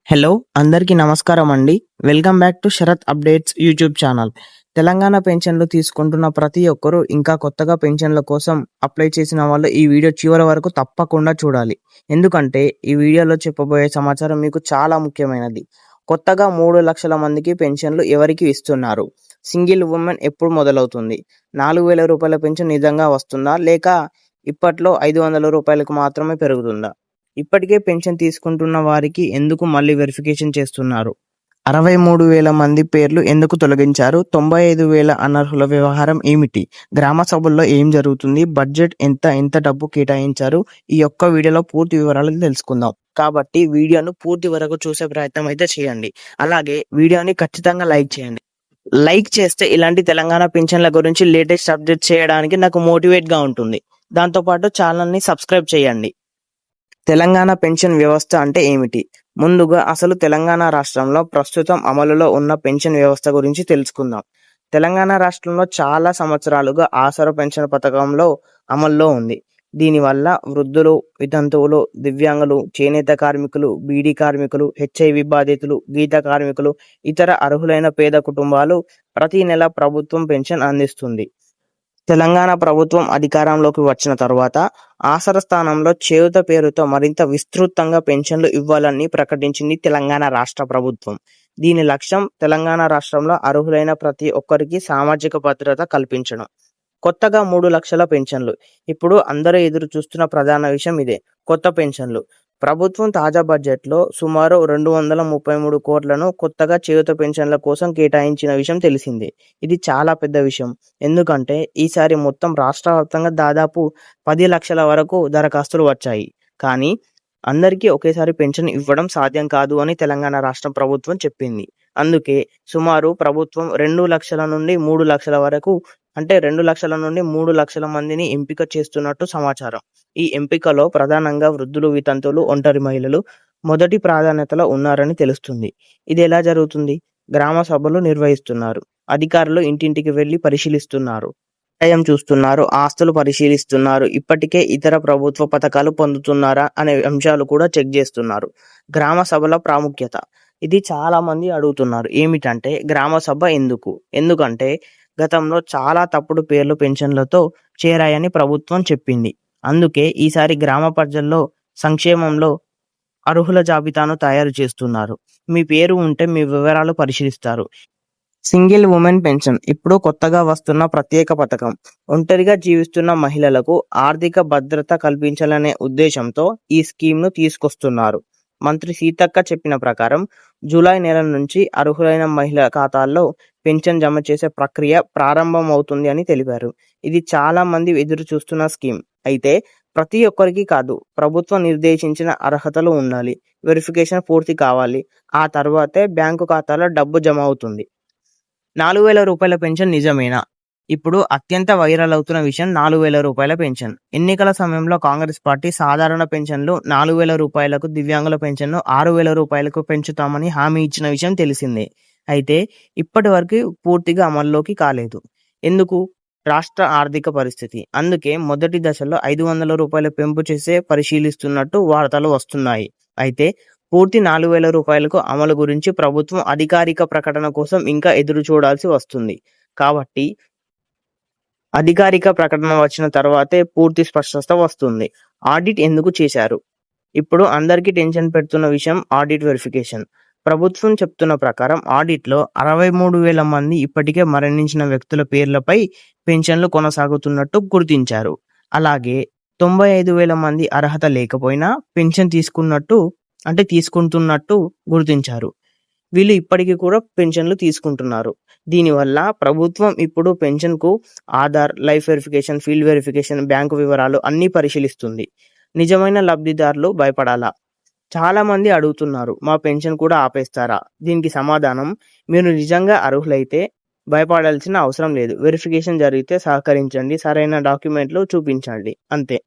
Hello! అందరికీ నమస్కారం అండి. Welcome back to Sharath updates YouTube channel. Telangana పెన్షన్‌లు తీసుకుంటున్న ప్రతి ఒక్కరూ ఇంకా కొత్తగా పెన్షన్‌ల కోసం అప్లై చేసిన వాళ్ళు ఈ వీడియో చివరి వరకు తప్పకుండా చూడాలి. ఎందుకంటే ఈ వీడియోలో చెప్పబోయే సమాచారం మీకు చాలా ముఖ్యమైనది. కొత్తగా 3,00,000 మందికి పెన్షన్‌లు ఎవరికి ఇస్తున్నారు? సింగిల్ వుమెన్ ఎప్పుడు మొదలవుతుంది? రూ. 4,000 పెన్షన్ నిజంగా వస్తుందా? లేక ఇప్పట్లో రూ. 500కు మాత్రమే పెరుగుతుందా? ఇప్పటికే పెన్షన్ తీసుకుంటున్న వారికి ఎందుకు మళ్ళీ వెరిఫికేషన్ చేస్తున్నారు? 63,000 మంది పేర్లు ఎందుకు తొలగించారు? 95,000 అనర్హుల వ్యవహారం ఏమిటి? గ్రామ సభల్లో ఏం జరుగుతుంది? బడ్జెట్ ఎంత డబ్బు కేటాయించారు? ఈ ఒక్క వీడియోలో పూర్తి వివరాలు తెలుసుకుందాం. కాబట్టి వీడియోను పూర్తి వరకు చూసే ప్రయత్నం అయితే చేయండి. అలాగే వీడియోని ఖచ్చితంగా లైక్ చేయండి. లైక్ చేస్తే ఇలాంటి తెలంగాణ పెన్షన్ల గురించి లేటెస్ట్ అప్డేట్ చేయడానికి నాకు మోటివేట్‌గా ఉంటుంది. దాంతోపాటు ఛానల్‌ని సబ్స్క్రైబ్ చేయండి. తెలంగాణ పెన్షన్ వ్యవస్థ అంటే ఏమిటి? ముందుగా అసలు తెలంగాణ రాష్ట్రంలో ప్రస్తుతం అమలులో ఉన్న పెన్షన్ వ్యవస్థ గురించి తెలుసుకుందాం. తెలంగాణ రాష్ట్రంలో చాలా సంవత్సరాలుగా ఆసరా పెన్షన్ పథకంలో అమల్లో ఉంది. దీనివల్ల వృద్ధులు, వితంతువులు, దివ్యాంగులు, చేనేత కార్మికులు, బీడీ కార్మికులు, హెచ్ఐవి బాధితులు, గీత కార్మికులు, ఇతర అర్హులైన పేద కుటుంబాలు ప్రతి నెల ప్రభుత్వం పెన్షన్ అందిస్తుంది. తెలంగాణ ప్రభుత్వం అధికారంలోకి వచ్చిన తర్వాత ఆసరా స్థానంలో చేయూత పేరుతో మరింత విస్తృతంగా పెన్షన్లు ఇవ్వాలని ప్రకటించింది తెలంగాణ రాష్ట్ర ప్రభుత్వం. దీని లక్ష్యం తెలంగాణ రాష్ట్రంలో అర్హులైన ప్రతి ఒక్కరికి సామాజిక భద్రత కల్పించడం. కొత్తగా 3,00,000 పెన్షన్లు. ఇప్పుడు అందరూ ఎదురు చూస్తున్న ప్రధాన విషయం ఇదే, కొత్త పెన్షన్లు. ప్రభుత్వం తాజా బడ్జెట్లో సుమారు 233 కోట్లను కొత్తగా చేయూత పెన్షన్ల కోసం కేటాయించిన విషయం తెలిసిందే. ఇది చాలా పెద్ద విషయం. ఎందుకంటే ఈసారి మొత్తం రాష్ట్ర వ్యాప్తంగా దాదాపు 10 లక్షల వరకు దరఖాస్తులు వచ్చాయి. కానీ అందరికీ ఒకేసారి పెన్షన్ ఇవ్వడం సాధ్యం కాదు అని తెలంగాణ రాష్ట్ర ప్రభుత్వం చెప్పింది. అందుకే సుమారు ప్రభుత్వం 2 లక్షల నుండి 3 లక్షల వరకు, అంటే 2 లక్షల నుండి 3 లక్షల మందిని ఎంపిక చేస్తున్నట్టు సమాచారం. ఈ ఎంపికలో ప్రధానంగా వృద్ధులు, వితంతువులు, ఒంటరి మహిళలు మొదటి ప్రాధాన్యతలో ఉన్నారని తెలుస్తుంది. ఇది ఎలా జరుగుతుంది? గ్రామ సభలు నిర్వహిస్తున్నారు. అధికారులు ఇంటింటికి వెళ్లి పరిశీలిస్తున్నారు. ఆదాయం చూస్తున్నారు, ఆస్తులు పరిశీలిస్తున్నారు. ఇప్పటికే ఇతర ప్రభుత్వ పథకాలు పొందుతున్నారా అనే అంశాలు కూడా చెక్ చేస్తున్నారు. గ్రామ సభల ప్రాముఖ్యత. ఇది చాలా మంది అడుగుతున్నారు. ఏమిటంటే గ్రామ సభ ఎందుకు? ఎందుకంటే గతంలో చాలా తప్పుడు పేర్లు పెన్షన్లతో చేరాయని ప్రభుత్వం చెప్పింది. అందుకే ఈసారి గ్రామ ప్రజల్లో సంక్షేమంలో అర్హుల జాబితాను తయారు చేస్తున్నారు. మీ పేరు ఉంటే మీ వివరాలు పరిశీలిస్తారు. సింగిల్ ఉమెన్ పెన్షన్ ఇప్పుడు కొత్తగా వస్తున్న ప్రత్యేక పథకం. ఒంటరిగా జీవిస్తున్న మహిళలకు ఆర్థిక భద్రత కల్పించాలనే ఉద్దేశంతో ఈ స్కీమ్ను తీసుకొస్తున్నారు. మంత్రి సీతక్క చెప్పిన ప్రకారం జూలై నెల నుంచి అర్హులైన మహిళల ఖాతాల్లో పెన్షన్ జమ చేసే ప్రక్రియ ప్రారంభమవుతుంది అని తెలిపారు. ఇది చాలా మంది ఎదురు చూస్తున్న స్కీమ్. అయితే ప్రతి ఒక్కరికి కాదు, ప్రభుత్వం నిర్దేశించిన అర్హతలు ఉండాలి, వెరిఫికేషన్ పూర్తి కావాలి. ఆ తర్వాతే బ్యాంకు ఖాతాలో డబ్బు జమ అవుతుంది. రూ. 4,000 పెన్షన్ నిజమేనా? ఇప్పుడు అత్యంత వైరల్ అవుతున్న విషయం రూ. 4,000 పెన్షన్. ఎన్నికల సమయంలో కాంగ్రెస్ పార్టీ సాధారణ పెన్షన్లు రూ. 4,000, దివ్యాంగుల పెన్షన్ను రూ. 6,000 పెంచుతామని హామీ ఇచ్చిన విషయం తెలిసిందే. అయితే ఇప్పటి వరకు పూర్తిగా అమల్లోకి కాలేదు. ఎందుకు? రాష్ట్ర ఆర్థిక పరిస్థితి. అందుకే మొదటి దశలో రూ. 500 పెంపు చేసే పరిశీలిస్తున్నట్టు వార్తలు వస్తున్నాయి. అయితే పూర్తి రూ. 4,000 అమలు గురించి ప్రభుత్వం అధికారిక ప్రకటన కోసం ఇంకా ఎదురు చూడాల్సి వస్తుంది. కాబట్టి అధికారిక ప్రకటన వచ్చిన తర్వాతే పూర్తి స్పష్టత వస్తుంది. ఆడిట్ ఎందుకు చేశారు? ఇప్పుడు అందరికీ టెన్షన్ పెడుతున్న విషయం ఆడిట్ వెరిఫికేషన్. ప్రభుత్వం చెప్తున్న ప్రకారం ఆడిట్లో 63,000 మంది ఇప్పటికే మరణించిన వ్యక్తుల పేర్లపై పెన్షన్లు కొనసాగుతున్నట్టు గుర్తించారు. అలాగే 95,000 మంది అర్హత లేకపోయినా పెన్షన్ తీసుకుంటున్నట్టు గుర్తించారు. వీళ్ళు ఇప్పటికీ కూడా పెన్షన్లు తీసుకుంటున్నారు. దీనివల్ల ప్రభుత్వం ఇప్పుడు పెన్షన్కు Aadhaar, life verification, field verification, bank వివరాలు అన్నీ పరిశీలిస్తుంది. నిజమైన లబ్ధిదారులు భయపడాలా? చాలా మంది అడుగుతున్నారు, మా పెన్షన్ కూడా ఆపేస్తారా? దీనికి సమాధానం, మీరు నిజంగా అర్హులైతే భయపడాల్సిన అవసరం లేదు. వెరిఫికేషన్ జరిగితే సహకరించండి, సరైన డాక్యుమెంట్లు చూపించండి, అంతే.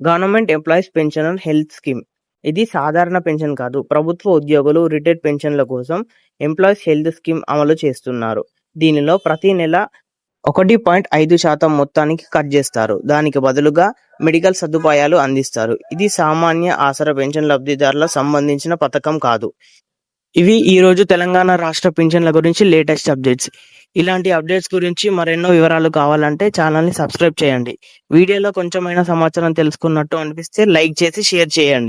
Government employees pensioner health scheme. ఇది సాధారణ పెన్షన్ కాదు. ప్రభుత్వ ఉద్యోగులు, రిటైర్డ్ పెన్షన్ల కోసం ఎంప్లాయీస్ హెల్త్ స్కీమ్ అమలు చేస్తున్నారు. దీనిలో ప్రతి నెల 1.5% మొత్తానికి కట్ చేస్తారు. దానికి బదులుగా మెడికల్ సదుపాయాలు అందిస్తారు. ఇది సామాన్య ఆసరా పెన్షన్ లబ్ధిదారుల సంబంధించిన పథకం కాదు. ఇవి ఈ రోజు తెలంగాణ రాష్ట్ర పింఛన్ల గురించి లేటెస్ట్ అప్డేట్స్. ఇలాంటి అప్డేట్స్ గురించి మరెన్నో వివరాలు కావాలంటే ఛానల్ని సబ్స్క్రైబ్ చేయండి. వీడియోలో కొంచెమైనా సమాచారం తెలుసుకున్నట్టు అనిపిస్తే లైక్ చేసి షేర్ చేయండి.